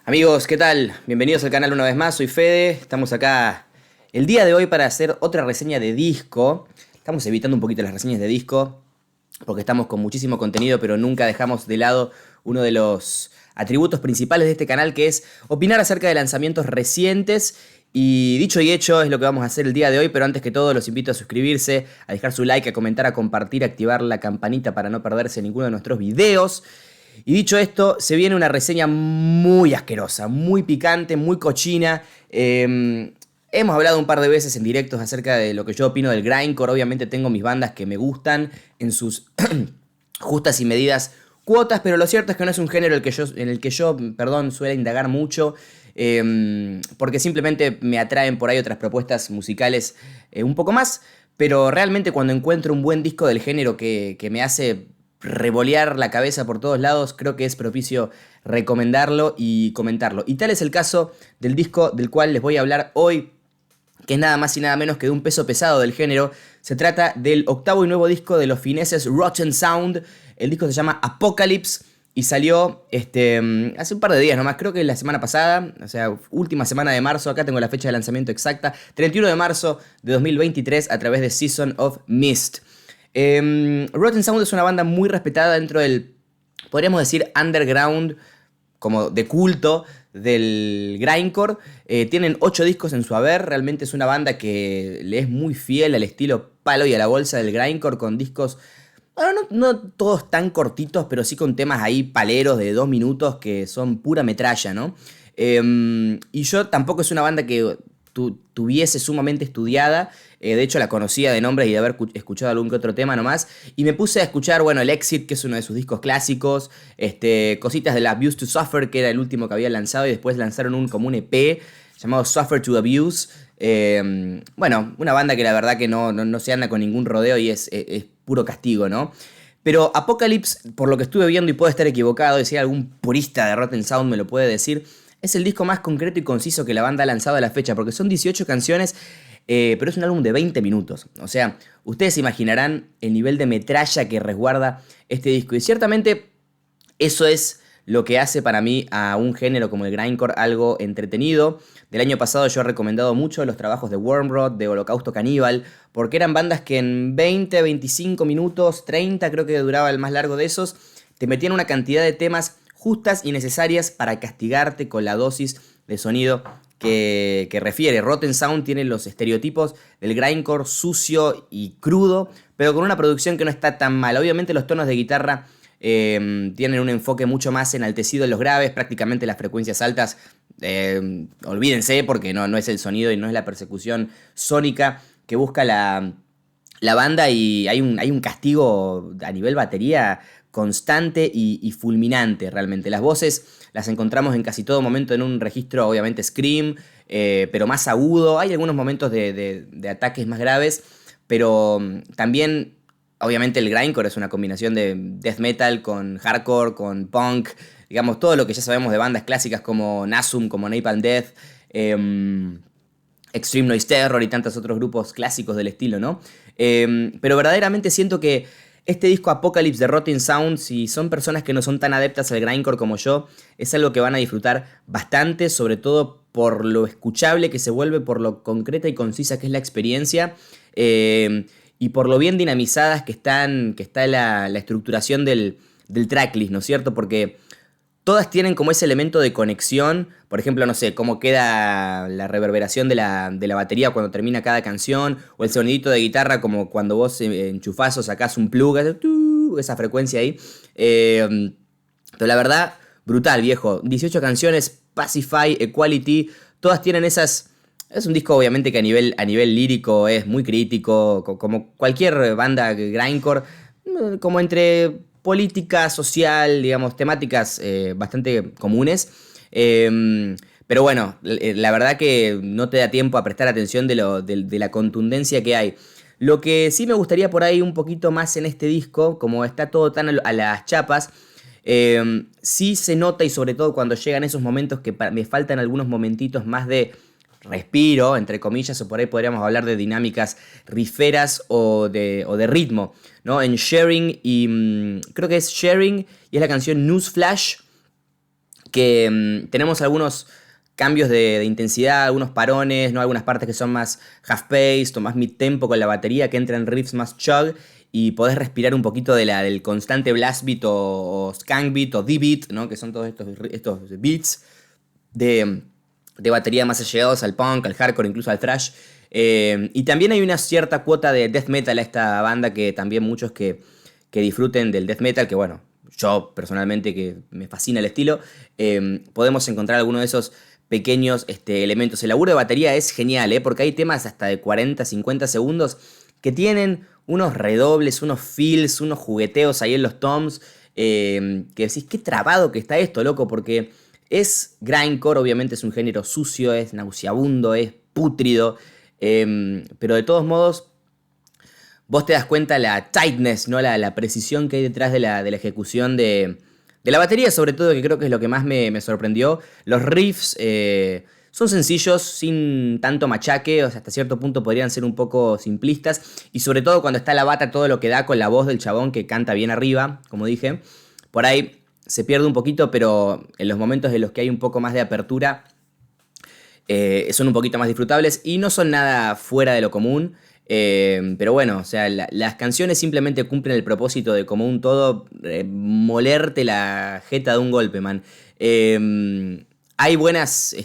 Amigos, ¿qué tal? Bienvenidos al canal una vez más, soy Fede, estamos acá el día de hoy para hacer otra reseña de disco. Estamos evitando un poquito las reseñas de disco porque estamos con muchísimo contenido, pero nunca dejamos de lado uno de los atributos principales de este canal, que es opinar acerca de lanzamientos recientes. Y dicho y hecho es lo que vamos a hacer el día de hoy, pero antes que todo los invito a suscribirse, a dejar su like, a comentar, a compartir, a activar la campanita para no perderse ninguno de nuestros videos. Y dicho esto, se viene una reseña muy asquerosa, muy picante, muy cochina. Hemos hablado un par de veces en directos acerca de lo que yo opino del grindcore. Obviamente tengo mis bandas que me gustan en sus justas y medidas cuotas, pero lo cierto es que no es un género en el que yo suele indagar mucho, porque simplemente me atraen por ahí otras propuestas musicales un poco más. Pero realmente cuando encuentro un buen disco del género que me hace revolear la cabeza por todos lados, creo que es propicio recomendarlo y comentarlo. Y tal es el caso del disco del cual les voy a hablar hoy, que es nada más y nada menos que de un peso pesado del género. Se trata del octavo y nuevo disco de los fineses Rotten Sound. El disco se llama Apocalypse y salió hace un par de días nomás, creo que la semana pasada, o sea, última semana de marzo. Acá tengo la fecha de lanzamiento exacta, 31 de marzo de 2023, a través de Season of Mist. Rotten Sound es una banda muy respetada dentro del, podríamos decir, underground, como de culto del grindcore. Tienen 8 discos en su haber. Realmente es una banda que le es muy fiel al estilo palo y a la bolsa del grindcore, con discos, bueno, no todos tan cortitos, pero sí con temas ahí paleros de 2 minutos que son pura metralla, ¿no? Y yo tampoco es una banda que tuviese sumamente estudiada. De hecho, la conocía de nombre y de haber escuchado algún que otro tema nomás. Y me puse a escuchar, bueno, el Exit, que es uno de sus discos clásicos. Cositas de la Abuse to Suffer, que era el último que había lanzado. Y después lanzaron como un EP llamado Suffer to Abuse. Bueno, una banda que la verdad que no se anda con ningún rodeo y es puro castigo, ¿no? Pero Apocalypse, por lo que estuve viendo, y puedo estar equivocado, y si algún purista de Rotten Sound me lo puede decir, es el disco más concreto y conciso que la banda ha lanzado a la fecha, porque son 18 canciones, pero es un álbum de 20 minutos. O sea, ustedes imaginarán el nivel de metralla que resguarda este disco. Y ciertamente eso es lo que hace para mí a un género como el grindcore algo entretenido. Del año pasado yo he recomendado mucho los trabajos de Wormrot, de Holocausto Caníbal, porque eran bandas que en 20, 25 minutos, 30 creo que duraba el más largo de esos, te metían una cantidad de temas justas y necesarias para castigarte con la dosis de sonido que refiere. Rotten Sound tiene los estereotipos del grindcore sucio y crudo, pero con una producción que no está tan mal. Obviamente los tonos de guitarra tienen un enfoque mucho más enaltecido en los graves. Prácticamente las frecuencias altas, olvídense, porque no es el sonido y no es la persecución sónica que busca la banda. Y hay un castigo a nivel batería constante y fulminante realmente. Las voces las encontramos en casi todo momento en un registro obviamente scream, pero más agudo. Hay algunos momentos de ataques más graves, pero también obviamente el grindcore es una combinación de death metal con hardcore, con punk, digamos todo lo que ya sabemos de bandas clásicas como Nasum, como Napalm Death, Extreme Noise Terror y tantos otros grupos clásicos del estilo, ¿no? Pero verdaderamente siento que este disco Apocalypse de Rotten Sound, si son personas que no son tan adeptas al grindcore como yo, es algo que van a disfrutar bastante, sobre todo por lo escuchable que se vuelve, por lo concreta y concisa que es la experiencia, y por lo bien dinamizadas que está la estructuración del tracklist, ¿no es cierto? Porque todas tienen como ese elemento de conexión. Por ejemplo, no sé, cómo queda la reverberación de la batería cuando termina cada canción, o el sonidito de guitarra como cuando vos enchufás o sacás un plug, esa frecuencia ahí. Pero la verdad, brutal, viejo. 18 canciones, Pacify, Equality, todas tienen esas. Es un disco obviamente que a nivel lírico es muy crítico, como cualquier banda grindcore, como entre política, social, digamos, temáticas bastante comunes. Pero bueno, la verdad que no te da tiempo a prestar atención de la contundencia que hay. Lo que sí me gustaría por ahí un poquito más en este disco, como está todo tan a las chapas, sí se nota, y sobre todo cuando llegan esos momentos que me faltan algunos momentitos más de respiro, entre comillas, o por ahí podríamos hablar de dinámicas riferas o de ritmo, ¿no? En Sharing, y creo que es Sharing, y es la canción Newsflash, que tenemos algunos cambios de intensidad, algunos parones, ¿no? Algunas partes que son más half-paced o más mid-tempo con la batería, que entran riffs más chug y podés respirar un poquito del constante blast beat o skunk beat o D-beat, ¿no? Que son todos estos beats de batería más allegados al punk, al hardcore, incluso al thrash. Y también hay una cierta cuota de death metal a esta banda, que también muchos que disfruten del death metal, que bueno, yo personalmente que me fascina el estilo, podemos encontrar alguno de esos pequeños elementos. El laburo de batería es genial, porque hay temas hasta de 40, 50 segundos que tienen unos redobles, unos fills, unos jugueteos ahí en los toms, que decís, qué trabado que está esto, loco, porque es grindcore, obviamente es un género sucio, es nauseabundo, es pútrido, pero de todos modos vos te das cuenta la tightness, ¿no? La precisión que hay detrás de la ejecución de la batería, sobre todo, que creo que es lo que más me sorprendió. Los riffs son sencillos, sin tanto machaque, o sea, hasta cierto punto podrían ser un poco simplistas, y sobre todo cuando está la bata, todo lo que da con la voz del chabón que canta bien arriba, como dije, por ahí se pierde un poquito, pero en los momentos en los que hay un poco más de apertura, son un poquito más disfrutables y no son nada fuera de lo común. Pero bueno, o sea, las canciones simplemente cumplen el propósito de, como un todo, molerte la jeta de un golpe, man. Hay buenas,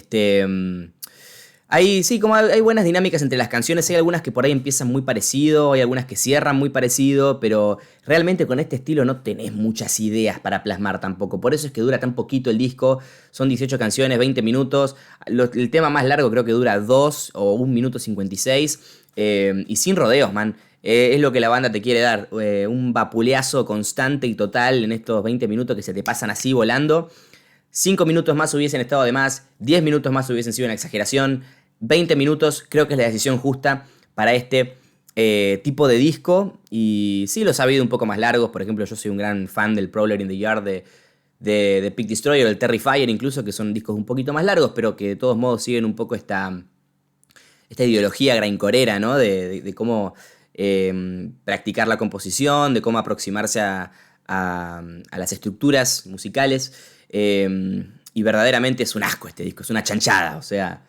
sí, como hay buenas dinámicas entre las canciones. Hay algunas que por ahí empiezan muy parecido, hay algunas que cierran muy parecido, pero realmente con este estilo no tenés muchas ideas para plasmar tampoco. Por eso es que dura tan poquito el disco. Son 18 canciones, 20 minutos. El tema más largo creo que dura 2 o 1 minuto 56. Y sin rodeos, man. Es lo que la banda te quiere dar. Un vapuleazo constante y total en estos 20 minutos que se te pasan así volando. 5 minutos más hubiesen estado de más, 10 minutos más hubiesen sido una exageración, 20 minutos creo que es la decisión justa para este tipo de disco. Y sí, los ha habido un poco más largos. Por ejemplo, yo soy un gran fan del Prowler in the Yard de Pig Destroyer, del Terrifier incluso, que son discos un poquito más largos, pero que de todos modos siguen un poco esta ideología grindcorera, ¿no? De cómo practicar la composición, de cómo aproximarse a las estructuras musicales. Y verdaderamente es un asco este disco, es una chanchada. O sea,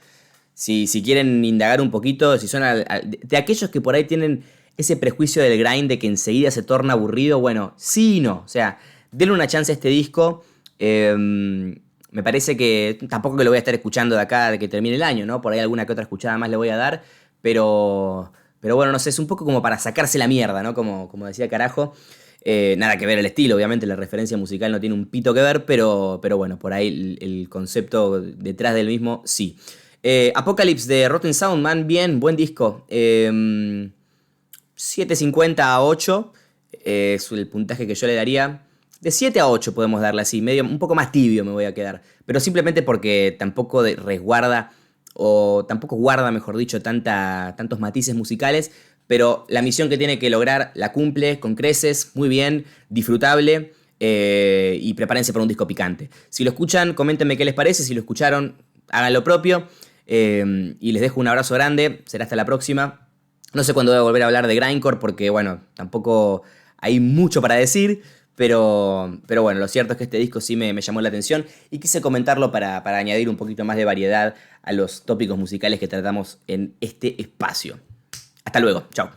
si quieren indagar un poquito, si son de aquellos que por ahí tienen ese prejuicio del grind de que enseguida se torna aburrido, bueno, sí y no. O sea, denle una chance a este disco. Me parece que tampoco que lo voy a estar escuchando de acá de que termine el año, ¿no? Por ahí alguna que otra escuchada más le voy a dar, pero bueno, no sé, es un poco como para sacarse la mierda, ¿no? Como decía Carajo. Nada que ver el estilo, obviamente la referencia musical no tiene un pito que ver, pero bueno, por ahí el concepto detrás del mismo, sí. Apocalypse de Rotten Sound, man, bien, buen disco. 7.50 a 8 es el puntaje que yo le daría. De 7 a 8 podemos darle así, medio, un poco más tibio me voy a quedar. Pero simplemente porque tampoco resguarda, o tampoco guarda, mejor dicho, tantos matices musicales. Pero la misión que tiene que lograr la cumple con creces, muy bien, disfrutable, y prepárense para un disco picante. Si lo escuchan, coméntenme qué les parece. Si lo escucharon, hagan lo propio. Y les dejo un abrazo grande. Será hasta la próxima. No sé cuándo voy a volver a hablar de grindcore porque, bueno, tampoco hay mucho para decir. Pero bueno, lo cierto es que este disco sí me llamó la atención y quise comentarlo para añadir un poquito más de variedad a los tópicos musicales que tratamos en este espacio. Hasta luego, chao.